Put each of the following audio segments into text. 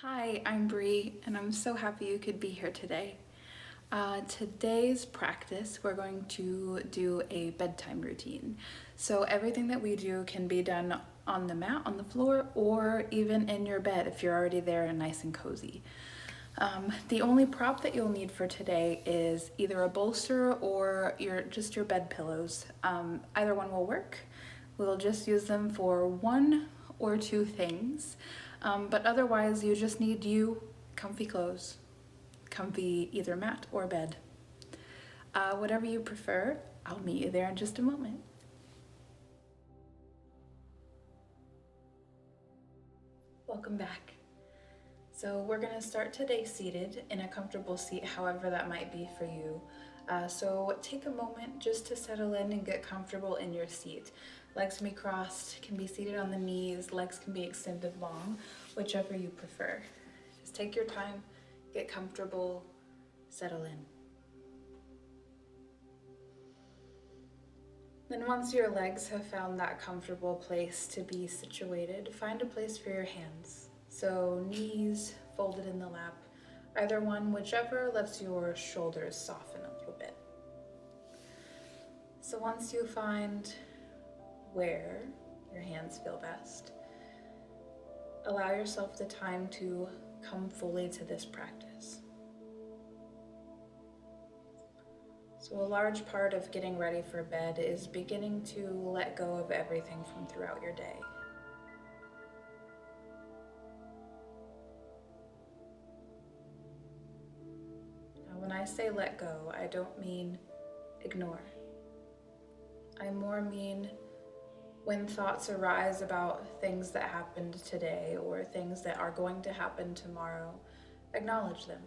Hi, I'm Bree, and I'm so happy you could be here today. Today's practice, we're going to do a bedtime routine. So everything that we do can be done on the mat, on the floor, or even in your bed if you're already there and nice and cozy. The only prop that you'll need for today is either a bolster or just your bed pillows. Either one will work. We'll just use them for one or two things. But otherwise, you just need comfy clothes, comfy either mat or bed. Whatever you prefer, I'll meet you there in just a moment. Welcome back. So we're gonna start today seated in a comfortable seat, however that might be for you. So take a moment just to settle in and get comfortable in your seat. Legs can be crossed, can be seated on the knees, legs can be extended long, whichever you prefer. Just take your time, get comfortable, settle in. Then once your legs have found that comfortable place to be situated, find a place for your hands. So knees folded in the lap, either one, whichever lets your shoulders soften a little bit. So once you find where your hands feel best, allow yourself the time to come fully to this practice. So a large part of getting ready for bed is beginning to let go of everything from throughout your day. Now, when I say let go, I don't mean ignore. I more mean when thoughts arise about things that happened today or things that are going to happen tomorrow, acknowledge them.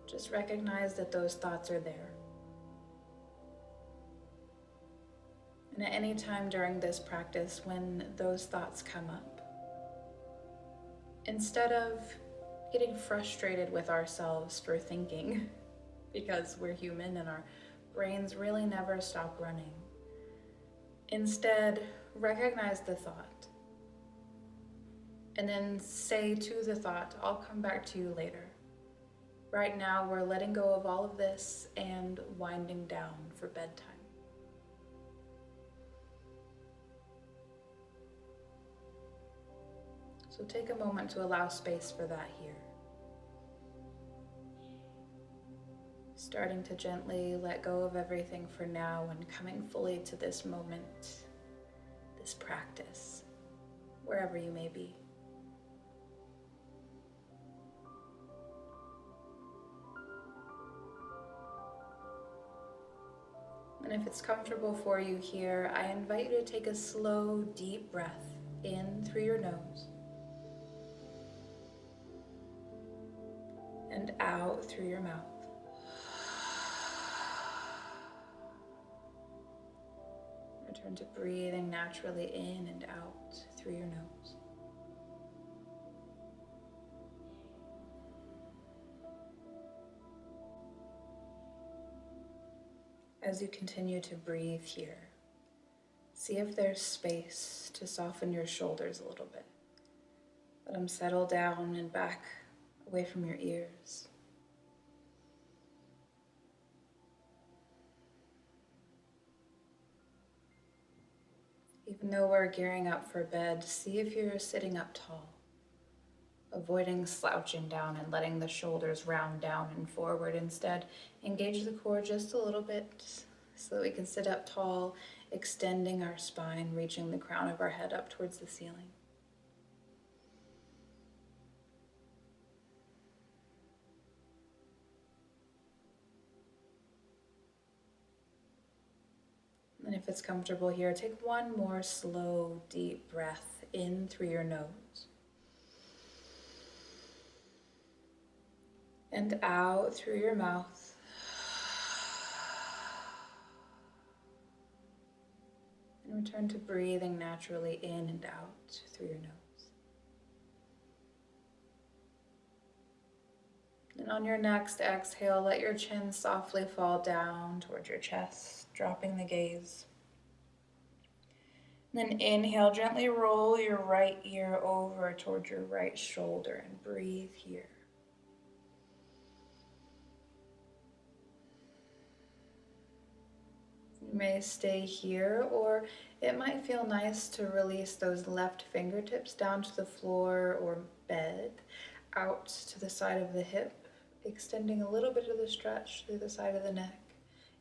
Just recognize that those thoughts are there. And at any time during this practice, when those thoughts come up, instead of getting frustrated with ourselves for thinking, because we're human and our brains really never stop running, instead recognize the thought and then say to the thought, I'll come back to you later. Right now, we're letting go of all of this and winding down for bedtime. So take a moment to allow space for that here. Starting to gently let go of everything for now and coming fully to this moment, this practice, wherever you may be. And if it's comfortable for you here, I invite you to take a slow, deep breath in through your nose and out through your mouth. Return to breathing naturally in and out through your nose. As you continue to breathe here, see if there's space to soften your shoulders a little bit. Let them settle down and back away from your ears. Even though we're gearing up for bed, see if you're sitting up tall, avoiding slouching down and letting the shoulders round down and forward. Instead, engage the core just a little bit so that we can sit up tall, extending our spine, reaching the crown of our head up towards the ceiling. And if it's comfortable here, take one more slow, deep breath in through your nose and out through your mouth. And return to breathing naturally in and out through your nose. And on your next exhale, let your chin softly fall down towards your chest, dropping the gaze. Then inhale, gently roll your right ear over towards your right shoulder and breathe here. You may stay here, or it might feel nice to release those left fingertips down to the floor or bed, out to the side of the hip, extending a little bit of the stretch through the side of the neck.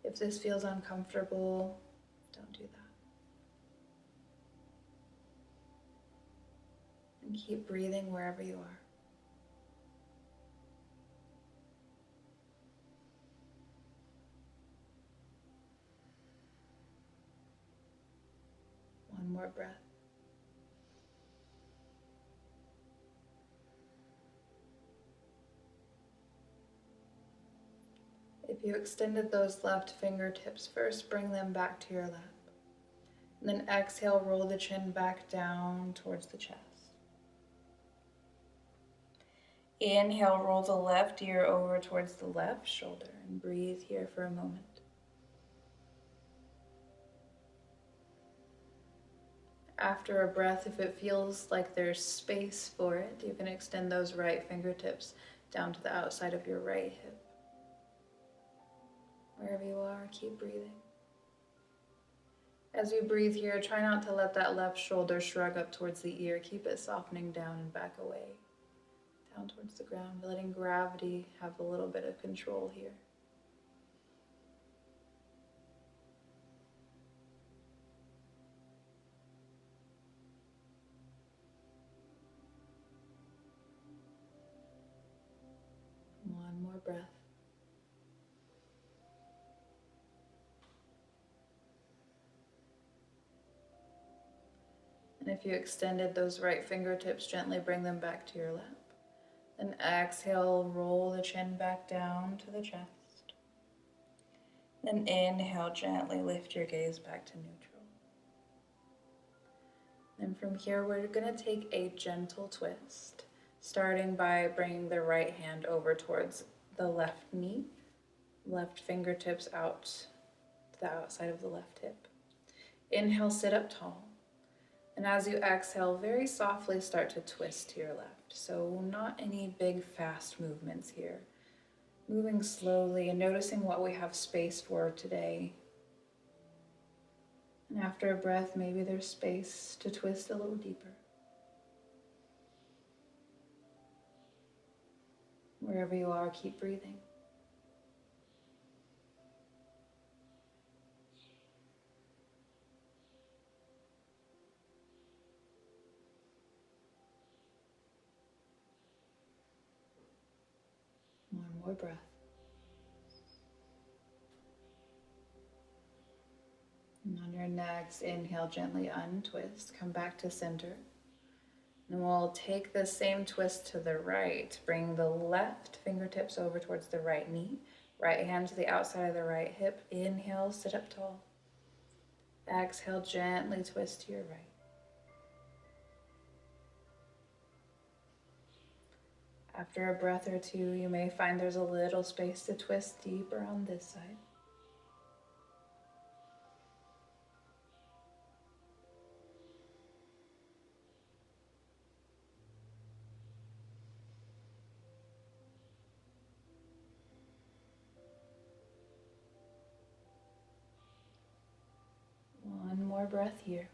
If this feels uncomfortable, don't do that. And keep breathing wherever you are. One more breath. If you extended those left fingertips, first bring them back to your lap. And then exhale, roll the chin back down towards the chest. Inhale, roll the left ear over towards the left shoulder and breathe here for a moment. After a breath, if it feels like there's space for it, you can extend those right fingertips down to the outside of your right hip. Wherever you are, keep breathing. As you breathe here, try not to let that left shoulder shrug up towards the ear. Keep it softening down and back away, down towards the ground, letting gravity have a little bit of control here. One more breath. And if you extended those right fingertips, gently bring them back to your lap. Then exhale, roll the chin back down to the chest. Then inhale, gently lift your gaze back to neutral. And from here, we're going to take a gentle twist, starting by bringing the right hand over towards the left knee, left fingertips out to the outside of the left hip. Inhale, sit up tall. And as you exhale, very softly start to twist to your left. So not any big fast movements here. Moving slowly and noticing what we have space for today. And after a breath, maybe there's space to twist a little deeper. Wherever you are, keep breathing. One more breath. And on your next inhale, gently untwist, come back to center. And we'll take the same twist to the right. Bring the left fingertips over towards the right knee. Right hand to the outside of the right hip. Inhale, sit up tall. Exhale, gently twist to your right. After a breath or two, you may find there's a little space to twist deeper on this side. One more breath here.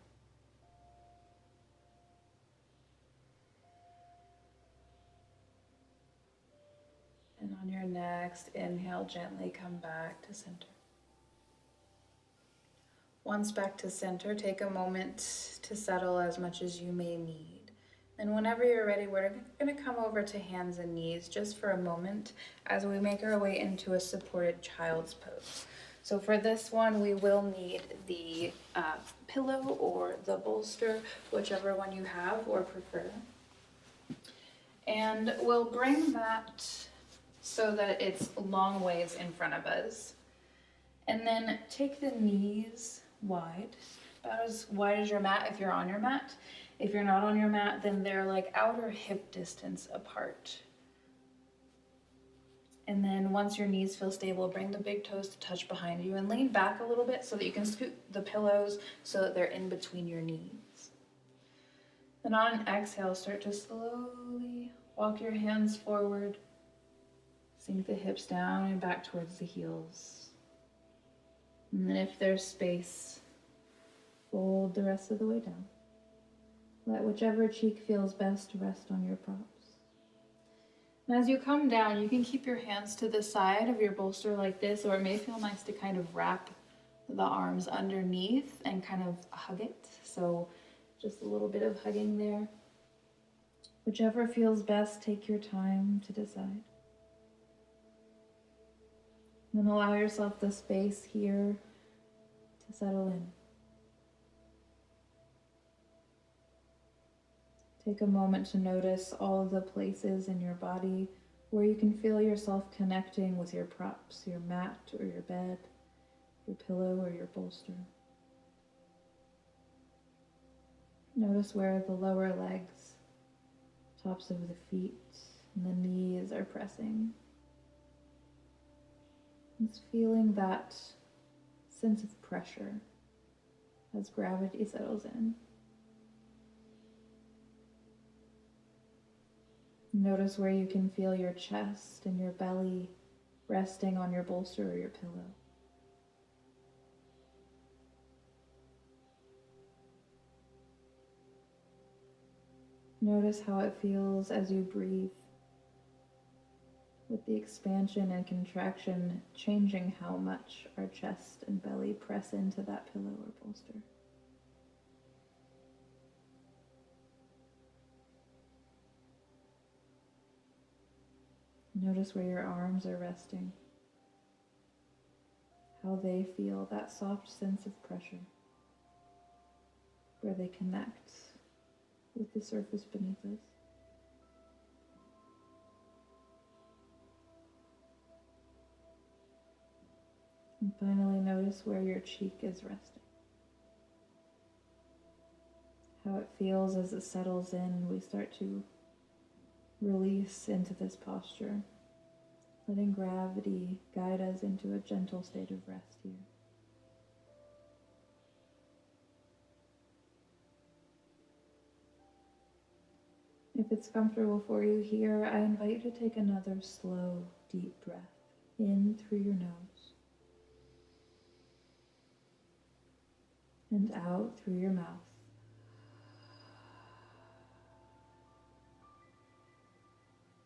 And on your next inhale, gently come back to center. Once back to center, take a moment to settle as much as you may need. And whenever you're ready, we're going to come over to hands and knees just for a moment as we make our way into a supported child's pose. So for this one, we will need the pillow or the bolster, whichever one you have or prefer. And we'll bring that so that it's long ways in front of us. And then take the knees wide, about as wide as your mat if you're on your mat. If you're not on your mat, then they're like outer hip distance apart. And then once your knees feel stable, bring the big toes to touch behind you and lean back a little bit so that you can scoot the pillows so that they're in between your knees. Then on an exhale, start to slowly walk your hands forward. Sink the hips down and back towards the heels. And then if there's space, fold the rest of the way down. Let whichever cheek feels best rest on your props. And as you come down, you can keep your hands to the side of your bolster like this, or it may feel nice to kind of wrap the arms underneath and kind of hug it. So just a little bit of hugging there. Whichever feels best, take your time to decide. Then allow yourself the space here to settle in. Take a moment to notice all of the places in your body where you can feel yourself connecting with your props, your mat or your bed, your pillow or your bolster. Notice where the lower legs, tops of the feet, and the knees are pressing. It's feeling that sense of pressure as gravity settles in. Notice where you can feel your chest and your belly resting on your bolster or your pillow. Notice how it feels as you breathe, with the expansion and contraction changing how much our chest and belly press into that pillow or bolster. Notice where your arms are resting, how they feel that soft sense of pressure, where they connect with the surface beneath us. And finally, notice where your cheek is resting. How it feels as it settles in, we start to release into this posture, letting gravity guide us into a gentle state of rest here. If it's comfortable for you here, I invite you to take another slow, deep breath in through your nose and out through your mouth.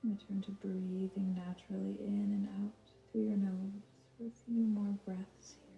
Return to breathing naturally in and out through your nose for a few more breaths here.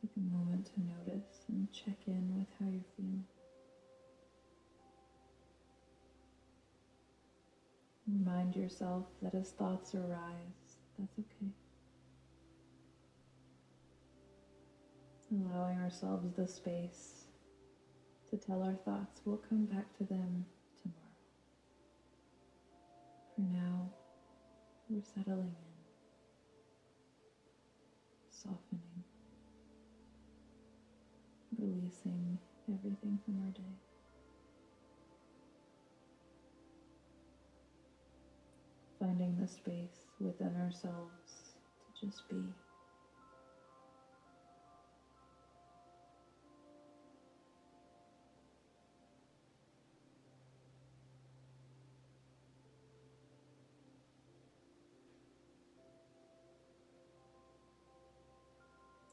Take a moment to notice and check in with how you're feeling. Remind yourself that as thoughts arise, that's okay. Allowing ourselves the space to tell our thoughts we'll come back to them tomorrow. For now, we're settling in, softening, releasing everything from our day. Finding the space within ourselves to just be.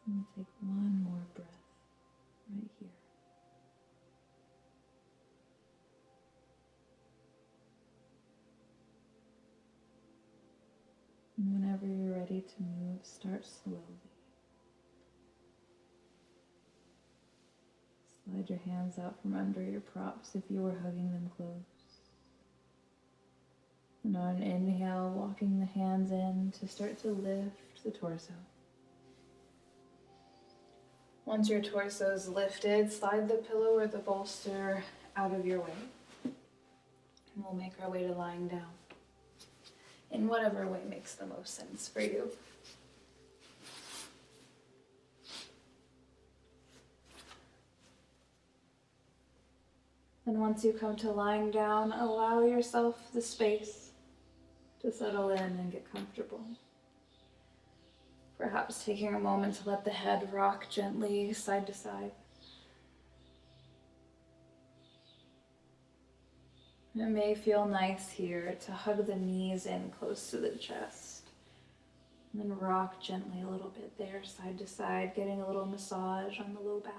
And take one more breath right here. And whenever you're ready to move, start slowly. Slide your hands out from under your props if you were hugging them close. And on an inhale, walking the hands in to start to lift the torso. Once your torso is lifted, slide the pillow or the bolster out of your way. And we'll make our way to lying down in whatever way makes the most sense for you. And once you come to lying down, allow yourself the space to settle in and get comfortable. Perhaps taking a moment to let the head rock gently side to side. It may feel nice here to hug the knees in close to the chest. And then rock gently a little bit there, side to side, getting a little massage on the low back.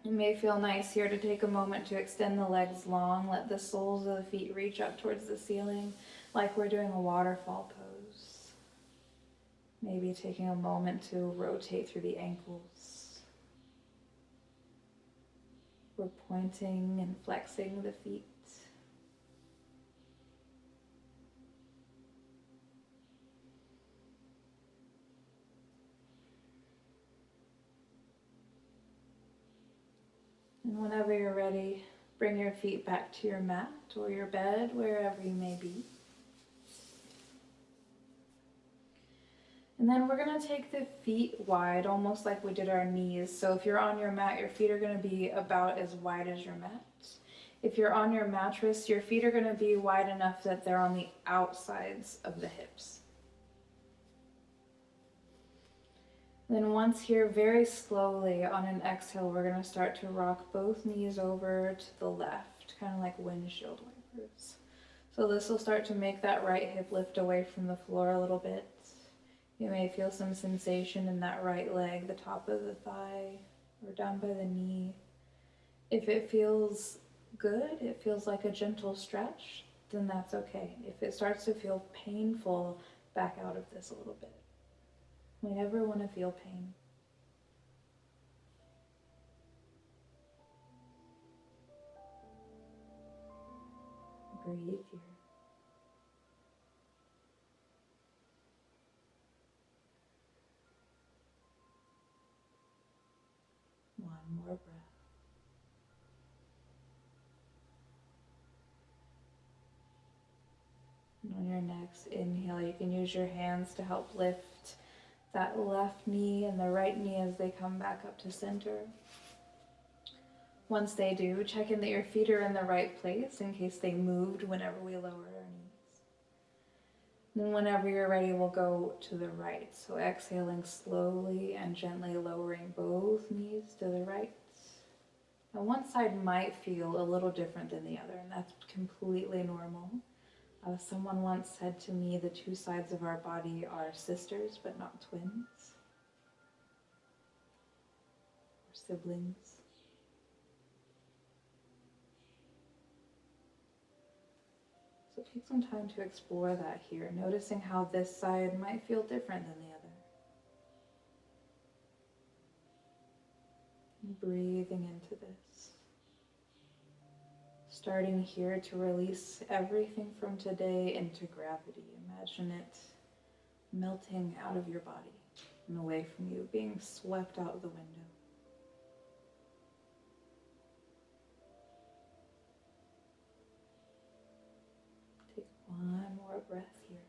It may feel nice here to take a moment to extend the legs long, let the soles of the feet reach up towards the ceiling like we're doing a waterfall pose. Maybe taking a moment to rotate through the ankles. We're pointing and flexing the feet. And whenever you're ready, bring your feet back to your mat or your bed, wherever you may be. And then we're going to take the feet wide, almost like we did our knees. So if you're on your mat, your feet are going to be about as wide as your mat. If you're on your mattress, your feet are going to be wide enough that they're on the outsides of the hips. Then once here, very slowly on an exhale, we're going to start to rock both knees over to the left, kind of like windshield wipers. So this will start to make that right hip lift away from the floor a little bit. You may feel some sensation in that right leg, the top of the thigh, or down by the knee. If it feels good, it feels like a gentle stretch, then that's okay. If it starts to feel painful, back out of this a little bit. We never want to feel pain. Breathe here. One more breath. And on your next inhale, you can use your hands to help lift that left knee and the right knee as they come back up to center. Once they do, check in that your feet are in the right place in case they moved whenever we lowered our knees. Then whenever you're ready, we'll go to the right. So exhaling slowly and gently lowering both knees to the right. Now one side might feel a little different than the other, and that's completely normal. Someone once said to me, the two sides of our body are sisters, but not twins, or siblings. So take some time to explore that here, noticing how this side might feel different than the other. And breathing into this. Starting here to release everything from today into gravity. Imagine it melting out of your body and away from you, being swept out the window. Take one more breath here.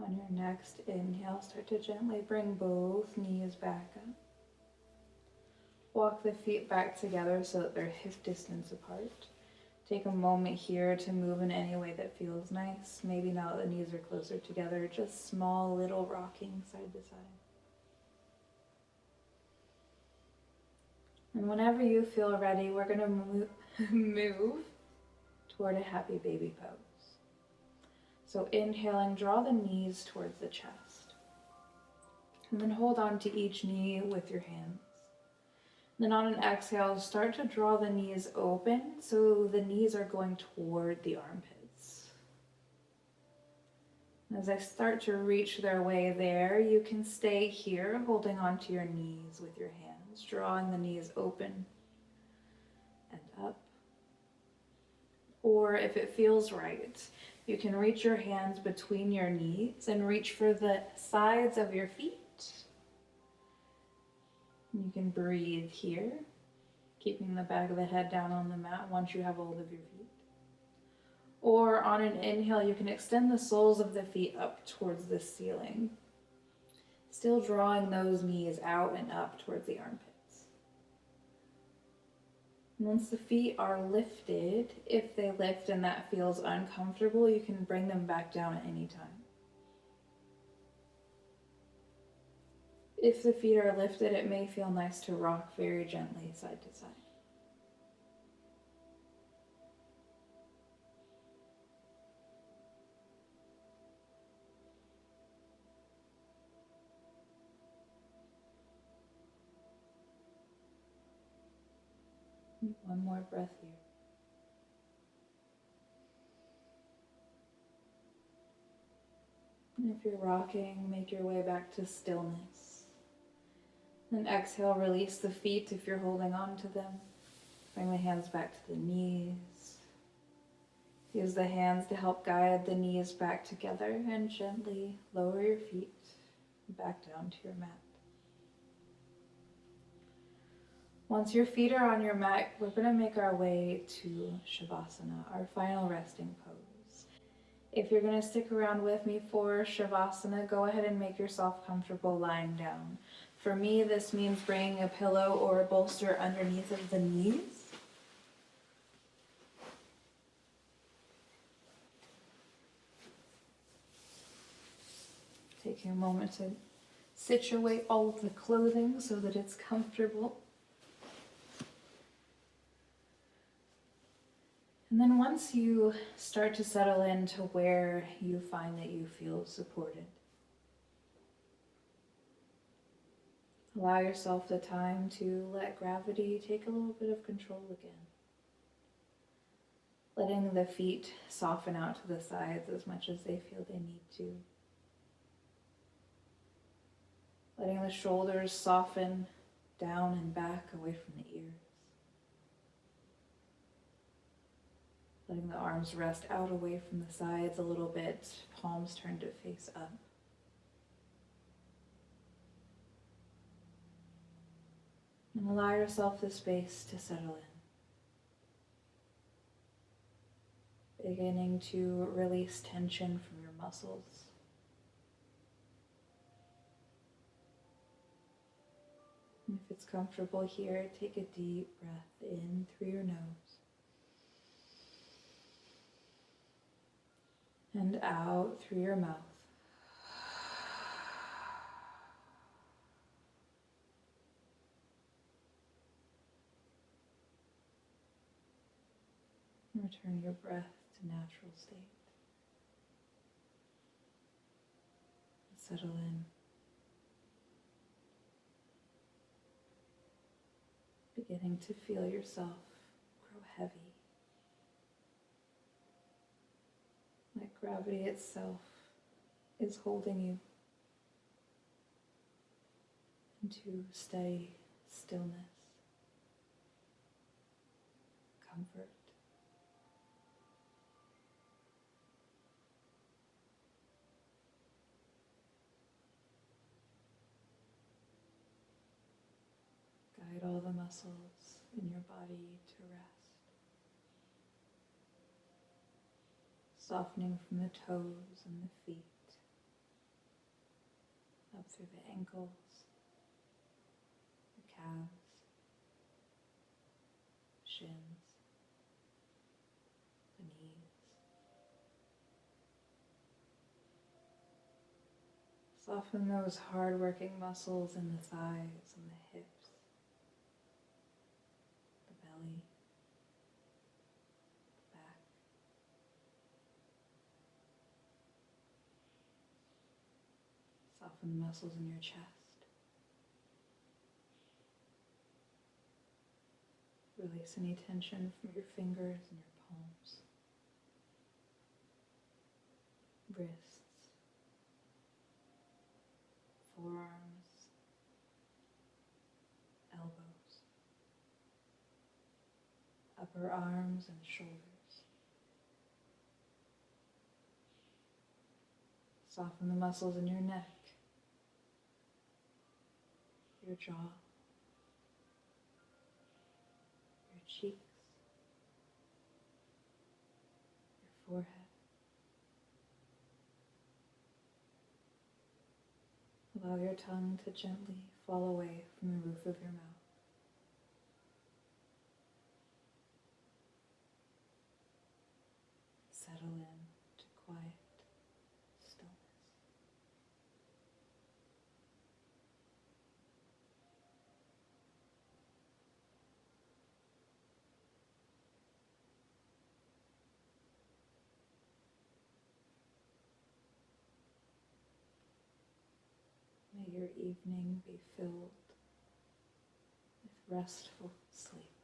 On your next inhale, start to gently bring both knees back up. Walk the feet back together so that they're hip distance apart. Take a moment here to move in any way that feels nice. Maybe now that the knees are closer together, just small little rocking side to side. And whenever you feel ready, we're going to move toward a happy baby pose. So inhaling, draw the knees towards the chest. And then hold on to each knee with your hands. Then on an exhale, start to draw the knees open so the knees are going toward the armpits. As I start to reach their way there, you can stay here, holding onto your knees with your hands, drawing the knees open and up. Or if it feels right, you can reach your hands between your knees and reach for the sides of your feet. You can breathe here, keeping the back of the head down on the mat once you have hold of your feet. Or on an inhale, you can extend the soles of the feet up towards the ceiling, still drawing those knees out and up towards the armpits. And once the feet are lifted, if they lift and that feels uncomfortable, you can bring them back down at any time. If the feet are lifted, it may feel nice to rock very gently side to side. One more breath here. And if you're rocking, make your way back to stillness. Then exhale, release the feet if you're holding on to them. Bring the hands back to the knees. Use the hands to help guide the knees back together and gently lower your feet back down to your mat. Once your feet are on your mat, we're going to make our way to Shavasana, our final resting pose. If you're going to stick around with me for Shavasana, go ahead and make yourself comfortable lying down. For me, this means bringing a pillow or a bolster underneath of the knees. Taking a moment to situate all of the clothing so that it's comfortable. And then once you start to settle into where you find that you feel supported, allow yourself the time to let gravity take a little bit of control again. Letting the feet soften out to the sides as much as they feel they need to. Letting the shoulders soften down and back away from the ears. Letting the arms rest out away from the sides a little bit, palms turned to face up. And allow yourself the space to settle in. Beginning to release tension from your muscles. And if it's comfortable here, take a deep breath in through your nose. And out through your mouth. Return your breath to natural state. Settle in. Beginning to feel yourself grow heavy. Like gravity itself is holding you into steady stillness, comfort. Guide all the muscles in your body to rest. Softening from the toes and the feet, up through the ankles, the calves, shins, the knees. Soften those hard-working muscles in the thighs and the hips, the belly, the back. Soften the muscles in your chest. Release any tension from your fingers and your palms, wrists, forearms, elbows, upper arms and shoulders. Soften the muscles in your neck, your jaw, your cheeks, your forehead. Allow your tongue to gently fall away from the roof of your mouth. Settle in to quiet stillness. May your evening be filled with restful sleep.